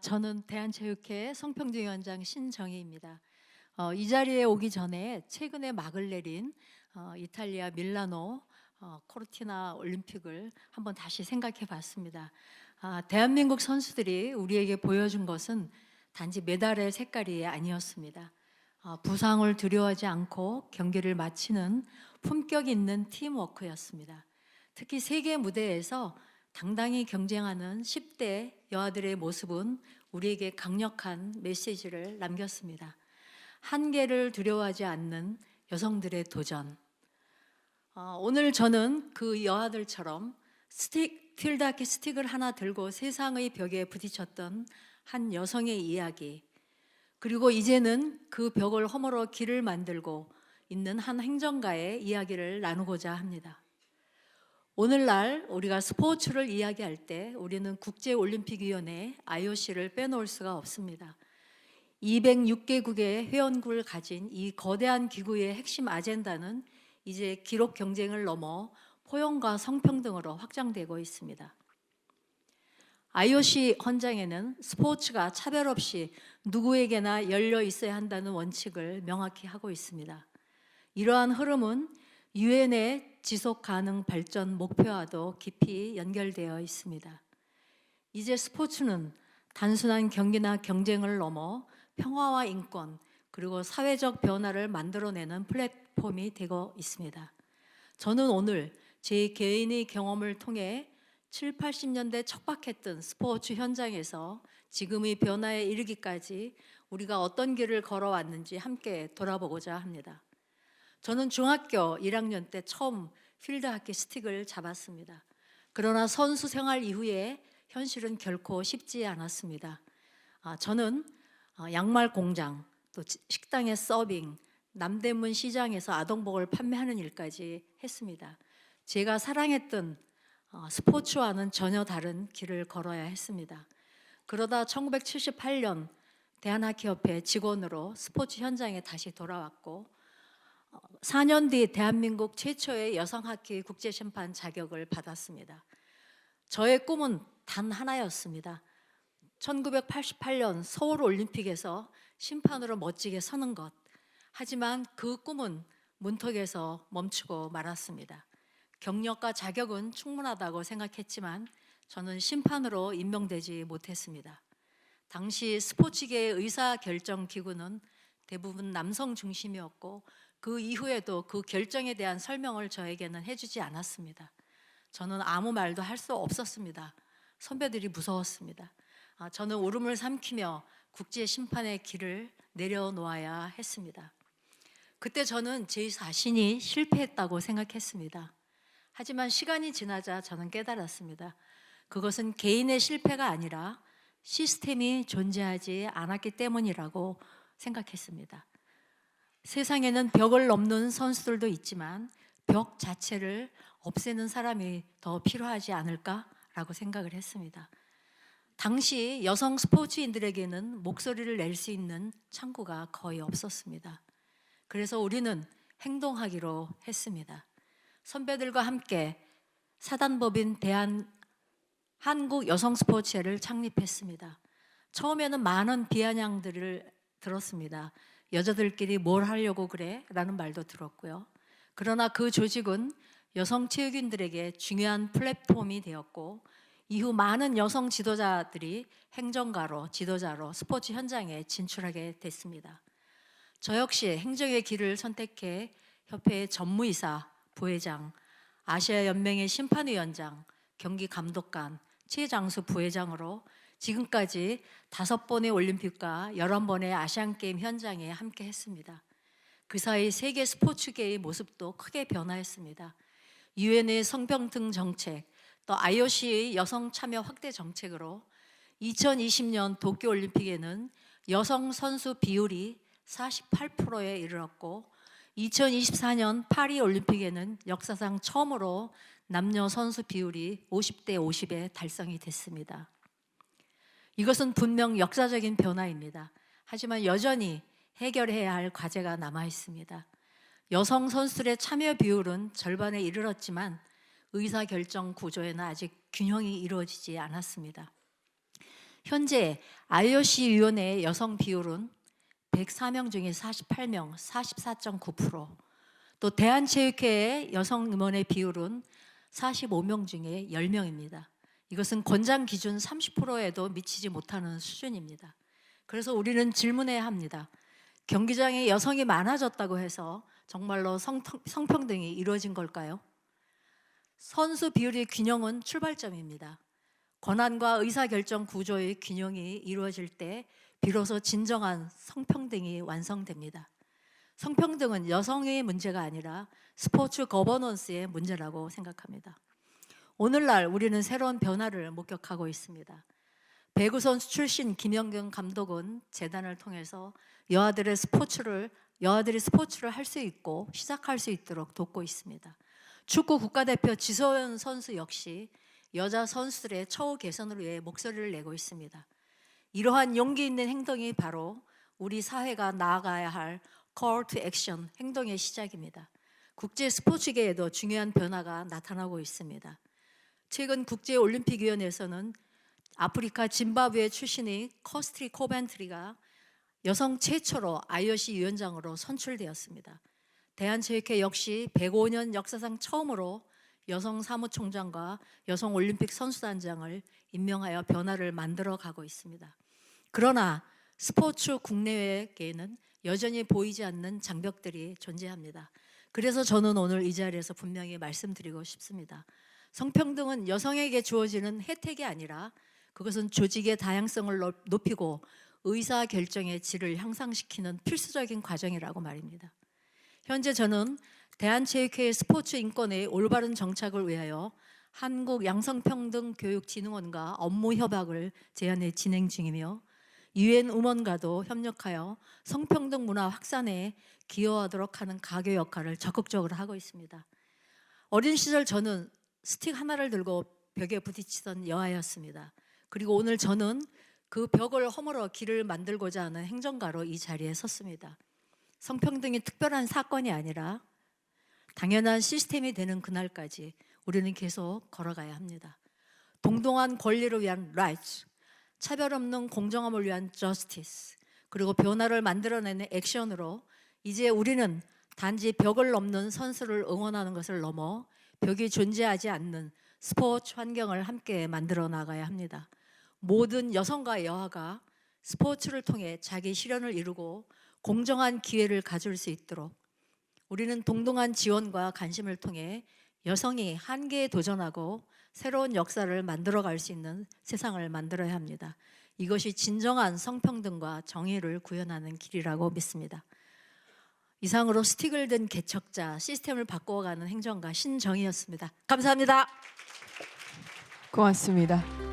저는 대한체육회 성평등위원장 신정희입니다. 이 자리에 오기 전에 최근에 막을 내린 이탈리아 밀라노 코르티나 올림픽을 한번 다시 생각해 봤습니다. 대한민국 선수들이 우리에게 보여준 것은 단지 메달의 색깔이 아니었습니다. 부상을 두려워하지 않고 경기를 마치는 품격 있는 팀워크였습니다. 특히 세계 무대에서 당당히 경쟁하는 10대 여아들의 모습은 우리에게 강력한 메시지를 남겼습니다. 한계를 두려워하지 않는 여성들의 도전. 오늘 저는 그 여아들처럼 필드하키 스틱을 하나 들고 세상의 벽에 부딪혔던 한 여성의 이야기, 그리고 이제는 그 벽을 허물어 길을 만들고 있는 한 행정가의 이야기를 나누고자 합니다. 오늘날 우리가 스포츠를 이야기할 때 우리는 국제올림픽위원회 IOC를 빼놓을 수가 없습니다. 206개국의 회원국을 가진 이 거대한 기구의 핵심 아젠다는 이제 기록 경쟁을 넘어 포용과 성평등으로 확장되고 있습니다. IOC 헌장에는 스포츠가 차별 없이 누구에게나 열려 있어야 한다는 원칙을 명확히 하고 있습니다. 이러한 흐름은 유엔의 지속 가능 발전 목표와도 깊이 연결되어 있습니다. 이제 스포츠는 단순한 경기나 경쟁을 넘어 평화와 인권 그리고 사회적 변화를 만들어내는 플랫폼이 되고 있습니다. 저는 오늘 제 개인의 경험을 통해 7, 80년대 척박했던 스포츠 현장에서 지금의 변화에 이르기까지 우리가 어떤 길을 걸어왔는지 함께 돌아보고자 합니다. 저는 중학교 1학년 때 처음 필드하키 스틱을 잡았습니다. 그러나 선수 생활 이후에 현실은 결코 쉽지 않았습니다. 저는 양말 공장, 또 식당의 서빙, 남대문 시장에서 아동복을 판매하는 일까지 했습니다. 제가 사랑했던 스포츠와는 전혀 다른 길을 걸어야 했습니다. 그러다 1978년 대한하키협회 직원으로 스포츠 현장에 다시 돌아왔고 4년 뒤 대한민국 최초의 여성하키 국제심판 자격을 받았습니다. 저의 꿈은 단 하나였습니다. 1988년 서울올림픽에서 심판으로 멋지게 서는 것. 하지만 그 꿈은 문턱에서 멈추고 말았습니다. 경력과 자격은 충분하다고 생각했지만 저는 심판으로 임명되지 못했습니다. 당시 스포츠계의 의사결정기구는 대부분 남성 중심이었고 그 이후에도 그 결정에 대한 설명을 저에게는 해주지 않았습니다. 저는 아무 말도 할 수 없었습니다. 선배들이 무서웠습니다. 저는 울음을 삼키며 국제심판의 길을 내려놓아야 했습니다. 그때 저는 제 자신이 실패했다고 생각했습니다. 하지만 시간이 지나자 저는 깨달았습니다. 그것은 개인의 실패가 아니라 시스템이 존재하지 않았기 때문이라고 생각했습니다. 세상에는 벽을 넘는 선수들도 있지만 벽 자체를 없애는 사람이 더 필요하지 않을까라고 생각을 했습니다. 당시 여성 스포츠인들에게는 목소리를 낼 수 있는 창구가 거의 없었습니다. 그래서 우리는 행동하기로 했습니다. 선배들과 함께 사단법인 한국여성스포츠회를 창립했습니다. 처음에는 많은 비아냥들을 들었습니다. 여자들끼리 뭘 하려고 그래? 라는 말도 들었고요. 그러나 그 조직은 여성 체육인들에게 중요한 플랫폼이 되었고 이후 많은 여성 지도자들이 행정가로, 지도자로 스포츠 현장에 진출하게 됐습니다. 저 역시 행정의 길을 선택해 협회의 전무이사, 부회장, 아시아연맹의 심판위원장, 경기감독관, 최장수 부회장으로 지금까지 5번의 올림픽과 11번의 아시안게임 현장에 함께 했습니다. 그 사이 세계 스포츠계의 모습도 크게 변화했습니다. 유엔의 성평등 정책, 또 IOC의 여성 참여 확대 정책으로 2020년 도쿄올림픽에는 여성 선수 비율이 48%에 이르렀고 2024년 파리올림픽에는 역사상 처음으로 남녀 선수 비율이 50대 50에 달성이 됐습니다. 이것은 분명 역사적인 변화입니다. 하지만 여전히 해결해야 할 과제가 남아 있습니다. 여성 선수들의 참여 비율은 절반에 이르렀지만 의사결정 구조에는 아직 균형이 이루어지지 않았습니다. 현재 IOC 위원회의 여성 비율은 104명 중에 48명, 44.9%. 또 대한체육회의 여성 임원의 비율은 45명 중에 10명입니다. 이것은 권장 기준 30%에도 미치지 못하는 수준입니다. 그래서 우리는 질문해야 합니다. 경기장에 여성이 많아졌다고 해서 정말로 성평등이 이루어진 걸까요? 선수 비율의 균형은 출발점입니다. 권한과 의사결정 구조의 균형이 이루어질 때 비로소 진정한 성평등이 완성됩니다. 성평등은 여성의 문제가 아니라 스포츠 거버넌스의 문제라고 생각합니다. 오늘날 우리는 새로운 변화를 목격하고 있습니다. 배구 선수 출신 김연경 감독은 재단을 통해서 여아들이 스포츠를 할 수 있고 시작할 수 있도록 돕고 있습니다. 축구 국가대표 지소연 선수 역시 여자 선수들의 처우 개선을 위해 목소리를 내고 있습니다. 이러한 용기 있는 행동이 바로 우리 사회가 나아가야 할 Call to Action, 행동의 시작입니다. 국제 스포츠계에도 중요한 변화가 나타나고 있습니다. 최근 국제올림픽위원회에서는 아프리카 짐바브웨 출신의 커스트리 코벤트리가 여성 최초로 IOC 위원장으로 선출되었습니다. 대한체육회 역시 105년 역사상 처음으로 여성 사무총장과 여성 올림픽 선수단장을 임명하여 변화를 만들어 가고 있습니다. 그러나 스포츠 국내외에는 여전히 보이지 않는 장벽들이 존재합니다. 그래서 저는 오늘 이 자리에서 분명히 말씀드리고 싶습니다. 성평등은 여성에게 주어지는 혜택이 아니라 그것은 조직의 다양성을 높이고 의사결정의 질을 향상시키는 필수적인 과정이라고 말입니다. 현재 저는 대한체육회 스포츠 인권의 올바른 정착을 위하여 한국양성평등교육진흥원과 업무 협약을 제안해 진행 중이며 UN 우먼과도 협력하여 성평등 문화 확산에 기여하도록 하는 가교 역할을 적극적으로 하고 있습니다. 어린 시절 저는 스틱 하나를 들고 벽에 부딪히던 여아였습니다. 그리고 오늘 저는 그 벽을 허물어 길을 만들고자 하는 행정가로 이 자리에 섰습니다. 성평등이 특별한 사건이 아니라 당연한 시스템이 되는 그날까지 우리는 계속 걸어가야 합니다. 동등한 권리를 위한 rights, 차별 없는 공정함을 위한 justice, 그리고 변화를 만들어내는 액션으로 이제 우리는 단지 벽을 넘는 선수를 응원하는 것을 넘어 벽이 존재하지 않는 스포츠 환경을 함께 만들어 나가야 합니다. 모든 여성과 여아가 스포츠를 통해 자기 실현을 이루고 공정한 기회를 가질 수 있도록 우리는 동등한 지원과 관심을 통해 여성이 한계에 도전하고 새로운 역사를 만들어갈 수 있는 세상을 만들어야 합니다. 이것이 진정한 성평등과 정의를 구현하는 길이라고 믿습니다. 이상으로 스틱을 든 개척자, 시스템을 바꿔가는 행정가 신정희였습니다. 감사합니다. 고맙습니다.